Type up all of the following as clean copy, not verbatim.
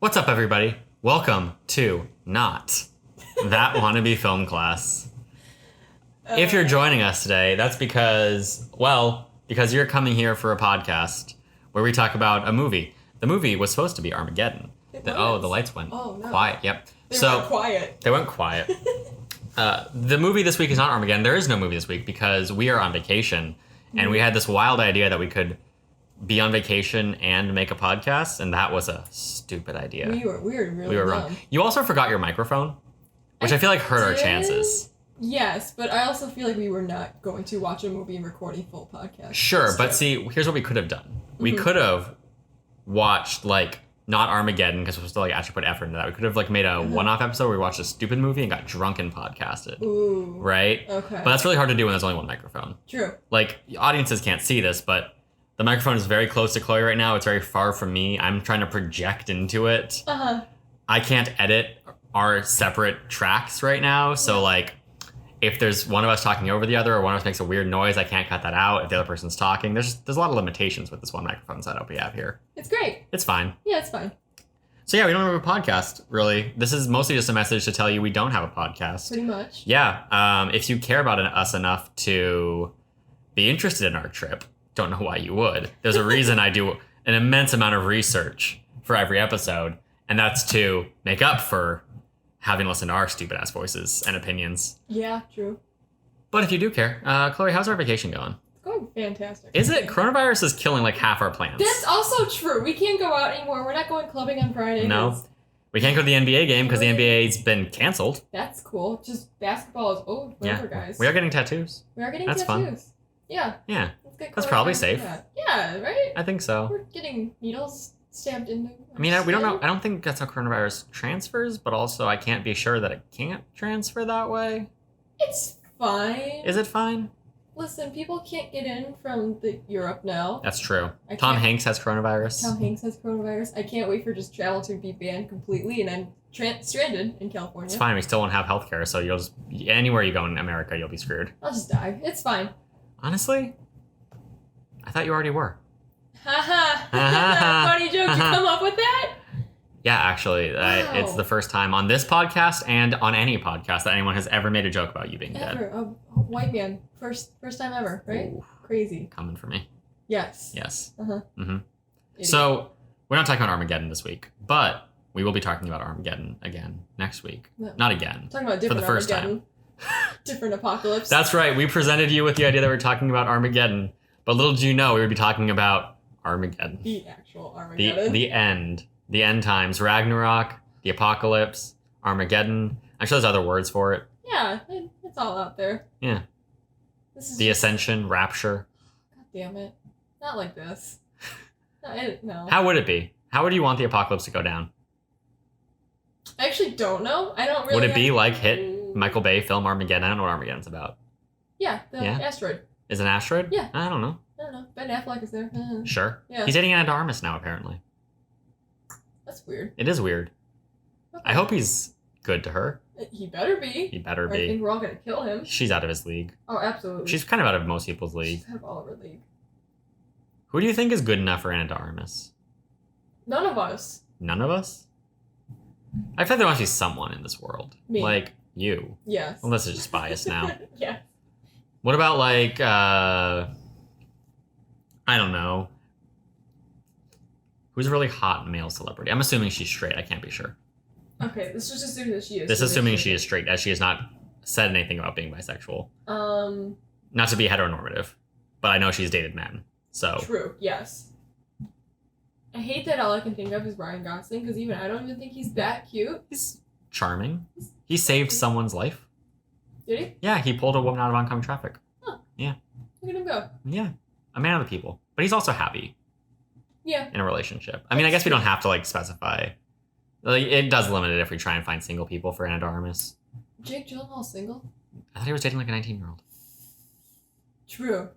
What's up, everybody? Welcome to Not That Wannabe Film Class. If you're joining us today, that's because you're coming here for a podcast where we talk about a movie. The movie was supposed to be Armageddon. The lights went quiet. Yep. They went quiet. They went quiet. The movie this week is not Armageddon. There is no movie this week because we are on vacation, and we had this wild idea that we could be on vacation and make a podcast, and that was a stupid idea. We were really dumb. Wrong. You also forgot your microphone, which I feel like hurt our chances. Yes, but I also feel like we were not going to watch a movie and record a full podcast. Sure, but see, here's what we could have done. We could have watched, not Armageddon, because we're supposed to, actually put effort into that. We could have, made a one-off episode where we watched a stupid movie and got drunk and podcasted. Ooh. Right? Okay. But that's really hard to do when there's only one microphone. True. Audiences can't see this, but the microphone is very close to Chloe right now. It's very far from me. I'm trying to project into it. Uh-huh. I can't edit our separate tracks right now, so, if there's one of us talking over the other or one of us makes a weird noise, I can't cut that out. If the other person's talking, there's a lot of limitations with this one microphone setup we have here. It's great. It's fine. Yeah, it's fine. So yeah, we don't have a podcast, really. This is mostly just a message to tell you we don't have a podcast. Pretty much. Yeah. If you care about us enough to be interested in our trip, don't know why you would. There's a reason I do an immense amount of research for every episode, and that's to make up for having listened to our stupid ass voices and opinions. Yeah, true. But if you do care, Chloe, how's our vacation going? It's going fantastic. Is it? Coronavirus is killing half our plans. That's also true. We can't go out anymore. We're not going clubbing on Friday. No. We can't go to the NBA game because the NBA's been canceled. That's cool. Just basketball is over, guys. We are getting tattoos. That's fun. Tattoos. Yeah. Yeah. That's probably safe. Yeah, right? I think so. We're getting needles stabbed in. We don't know. I don't think that's how coronavirus transfers, but also I can't be sure that it can't transfer that way. It's fine. Is it fine? Listen, people can't get in from Europe now. That's true. Tom Hanks has coronavirus. I can't wait for just travel to be banned completely, and I'm stranded in California. It's fine. We still won't have healthcare, so you'll just anywhere you go in America, you'll be screwed. I'll just die. It's fine. Honestly, I thought you already were. Haha. Funny joke. You come up with that? Yeah, actually, it's the first time on this podcast and on any podcast that anyone has ever made a joke about you being dead. A white man. First time ever, right? Ooh, crazy. Coming for me. Yes. Uh-huh. Mm-hmm. So, we're not talking about Armageddon this week, but we will be talking about Armageddon again next week. No. Not again. I'm talking about different for the first Armageddon. Different apocalypse. That's right. We presented you with the idea that we're talking about Armageddon, but little did you know we would be talking about Armageddon. The actual Armageddon. The end. The end times. Ragnarok, the apocalypse, Armageddon. I'm sure there's other words for it. Yeah, it's all out there. Yeah. The Ascension, Rapture. God damn it. Not like this. No. How would it be? How would you want the apocalypse to go down? I actually don't know. I don't really. Would it be like hit Michael Bay film Armageddon? I don't know what Armageddon's about. Yeah, asteroid. Is it an asteroid? Yeah. I don't know. Ben Affleck is there. Sure. Yeah. He's dating Anna de Armas now, apparently. That's weird. It is weird. Okay. I hope he's good to her. He better be. I think we're all gonna kill him. She's out of his league. Oh, absolutely. She's kind of out of most people's league. She's out of all of her league. Who do you think is good enough for Anna de Armas? None of us. None of us? I feel like there must be someone in this world. Me. Like you. Yes. Well, this is just biased now. Yeah. What about I don't know. Who's a really hot male celebrity? I'm assuming she's straight. I can't be sure. Okay, let's just assume that she is. This is assuming she is straight, as she has not said anything about being bisexual. Not to be heteronormative, but I know she's dated men, so. True, yes. I hate that all I can think of is Ryan Gosling, because even I don't even think he's that cute. He's charming. He saved someone's life. Did he? Yeah, he pulled a woman out of oncoming traffic. Huh. Yeah. Look at him go. Yeah. A man of the people. But he's also happy. Yeah. In a relationship. I mean, I guess we don't have to, specify. It does limit it if we try and find single people for Anna de Armas. Jake Gyllenhaal's single? I thought he was dating a 19-year-old. True.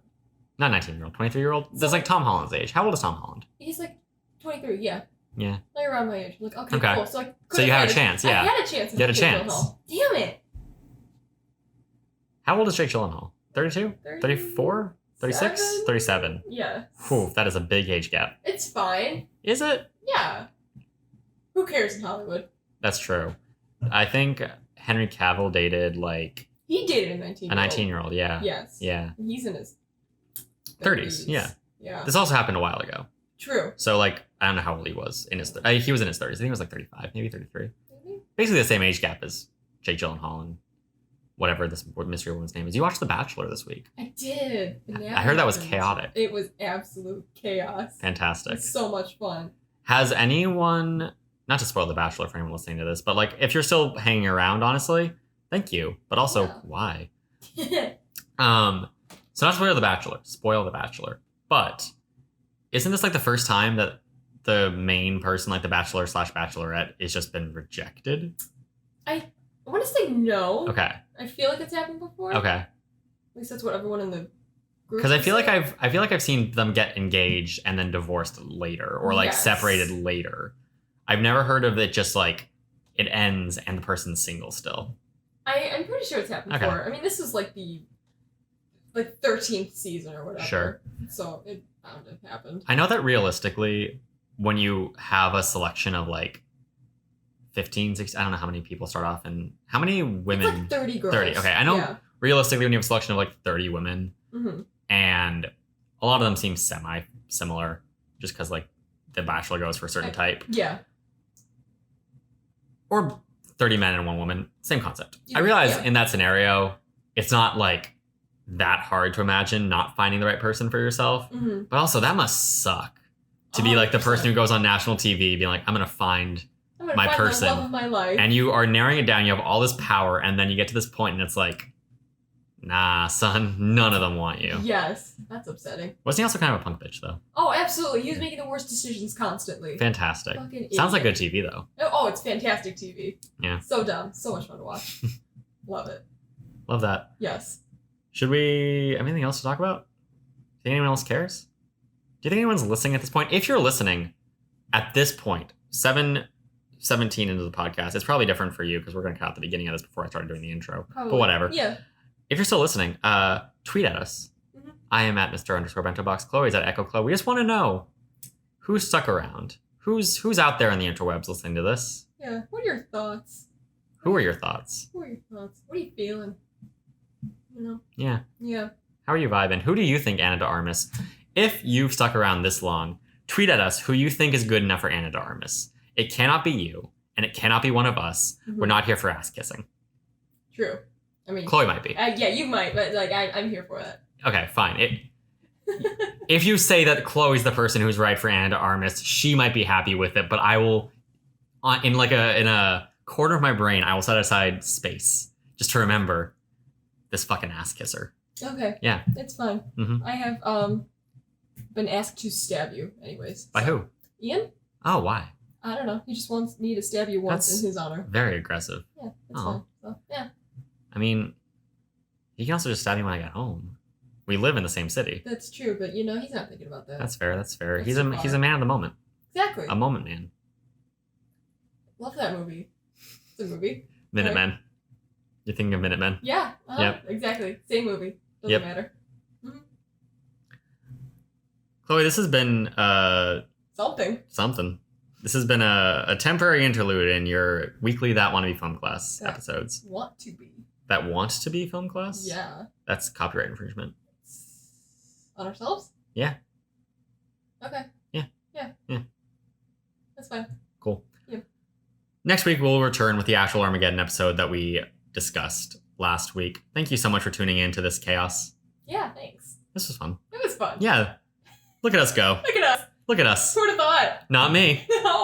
Not 19-year-old, 23-year-old? That's Tom Holland's age. How old is Tom Holland? He's 23, yeah. Yeah. Like around my age. Okay, cool. So you have a chance, yeah. I had a chance. You had a chance. Damn it. How old is Jake Gyllenhaal? 32? 34? 36? 37. Yeah. Whew, that is a big age gap. It's fine. Is it? Yeah. Who cares in Hollywood? That's true. I think Henry Cavill dated like He dated a 19-year-old. 19-year-old. Yeah. Yes. Yeah. He's in his 30s. Yeah. Yeah. This also happened a while ago. True. So like I don't know how old he was in his. He was in his 30s. I think he was like 35, maybe 33. Maybe? Basically the same age gap as Jake Gyllenhaal and whatever this mystery woman's name is. You watched The Bachelor this week. I did. I heard that was chaotic. It was absolute chaos. Fantastic. It's so much fun. Has anyone, not to spoil The Bachelor for anyone listening to this, but like if you're still hanging around, honestly, thank you. But also, Yeah. why? So not spoil The Bachelor. But isn't this like the first time that the main person, like the Bachelor / Bachelorette, has just been rejected? I want to say no. Okay. I feel like it's happened before. Okay. At least that's what everyone in the group. Because I feel said. like I've seen them get engaged and then divorced later, or like Yes. separated later. I've never heard of it just like it ends and the person's single still. I'm pretty sure it's happened Okay. before. I mean, this is like the 13th season or whatever. Sure. So it bound to have happened. I know that realistically, when you have a selection of like 15, 16, I don't know how many people start off and how many women. It's like 30 girls. 30. Okay, I know. Yeah. Realistically, when you have a selection of like 30 women, Mm-hmm. and a lot of them seem semi-similar, just because like the Bachelor goes for a certain type, Yeah. or 30 men and 1 woman, same concept. Yeah, I realize yeah. in that scenario, it's not like that hard to imagine not finding the right person for yourself, Mm-hmm. but also that must suck to be like the 100%. person who goes on national TV being like, I'm gonna find, I'm gonna my find person. the love of my life. and you are narrowing it down. You have all this power, and then you get to this point, and it's like, nah, son, none of them want you. Yes, that's upsetting. Wasn't he also kind of a punk bitch though? Oh, absolutely. He was making the worst decisions constantly. Fantastic. Fucking Sounds like idiot. good TV though. Oh, it's fantastic TV. Yeah. So dumb. So much fun to watch. Love it. Love that. Yes. Should we have anything else to talk about? Think anyone else cares? Do you think anyone's listening at this point? If you're listening at this point, 7:17 into the podcast, it's probably different for you because we're going to cut out the beginning of this before I started doing the intro. Probably. But whatever. Yeah. If you're still listening, tweet at us. Mhm. I am at Mr_BentoBox. Chloe's at Echo Chloe. We just want to know who's stuck around. Who's out there on the interwebs listening to this? Yeah. What are your thoughts? Who are your thoughts? What are your thoughts? What are you feeling? You know? Yeah. Yeah. How are you vibing? Who do you think Anna de Armas? If you've stuck around this long, tweet at us who you think is good enough for Anna de Armas. It cannot be you, and it cannot be one of us. Mhm. We're not here for ass kissing. True. I mean, Chloe might be. yeah, you might, but like I'm here for that. Okay, fine. If you say that Chloe's the person who's right for Anna de Armas, she might be happy with it. But I will, in a corner of my brain, I will set aside space just to remember this fucking ass kisser. Okay. Yeah. It's fine. Mhm. I have been asked to stab you, anyways. By who? Ian? Oh, why? I don't know. He just wants me to stab you once That's- in his honor. Very aggressive. Yeah, it's Aw. fine. So yeah, I mean, you can also just stab me when I get home. We live in the same city. that's true. But you know, he's not thinking about that. That's fair. That's fair. That's He's so a far. man of the moment. Exactly. A moment man. Love that movie. It's a movie. Minutemen. You're thinking of Minutemen. Yeah. Yep. Exactly. Same movie. Doesn't Yep. matter. Chloe, this has been Something. This has been a temporary interlude in your weekly That Wanna Be Film Class Yeah. episodes. Want to be. That want to be film class? Yeah. That's copyright infringement. On ourselves? Yeah. Okay. Yeah. Yeah. Yeah. That's fine. Cool. Yeah. Next week, we'll return with the actual Armageddon episode that we discussed last week. Thank you so much for tuning in to this chaos. Yeah, thanks. This was fun. It was fun. Yeah. Look at us go. Look at us. Look at us. Who'd have thought? Not me. No.